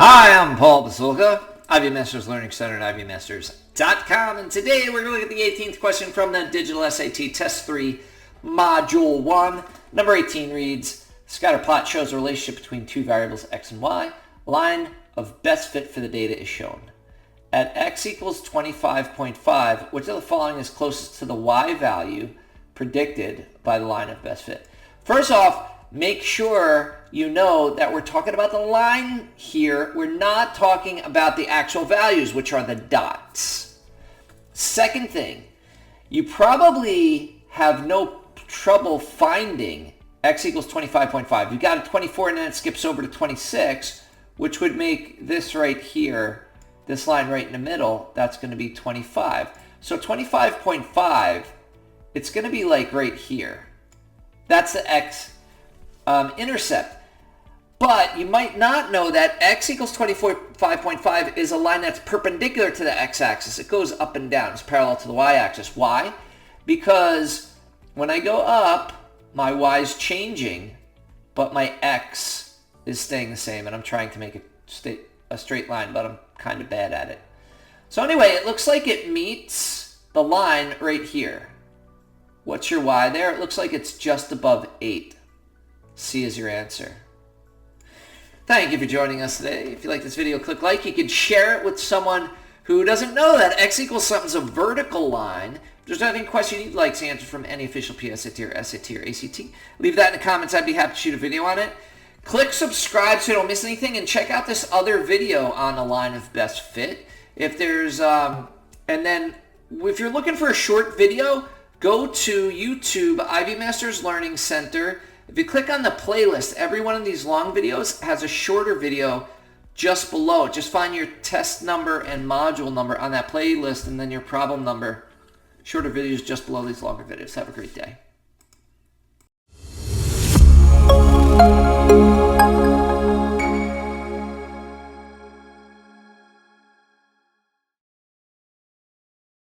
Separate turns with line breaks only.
Hi, I'm Paul Basulka, Ivy Masters Learning Center at ivymasters.com, and today we're going to look at the 18th question from the Digital SAT Test 3, Module 1. Number 18 reads, scatterplot shows a relationship between two variables x and y. Line of best fit for the data is shown. At x equals 25.5, which of the following is closest to the y value predicted by the line of best fit? First off, make sure you know that we're talking about the line here. We're not talking about the actual values, which are the dots. Second thing, you probably have no trouble finding x equals 25.5. You got a 24 and then it skips over to 26, which would make this right here, this line right in the middle, that's going to be 25. So 25.5, it's going to be like right here. That's the x intercept. But you might not know that x equals 25.5 is a line that's perpendicular to the x-axis. It goes up and down. It's parallel to the y-axis. Why? Because when I go up, my y is changing, but my x is staying the same. And I'm trying to make it a straight line, but I'm kind of bad at it. So anyway, it looks like it meets the line right here. What's your y there? It looks like it's just above 8. C is your answer. Thank you for joining us today. If you like this video, click like. You can share it with someone who doesn't know that x equals something's a vertical line. If there's any question you'd like to answer from any official PSAT or SAT or ACT, leave that in the comments. I'd be happy to shoot a video on it. Click subscribe so you don't miss anything, and check out this other video on the line of best fit. If there's, and then if you're looking for a short video, go to YouTube, Ivy Masters Learning Center. If you click on the playlist, every one of these long videos has a shorter video just below it. Just find your test number and module number on that playlist and then your problem number. Shorter videos just below these longer videos. Have a great day.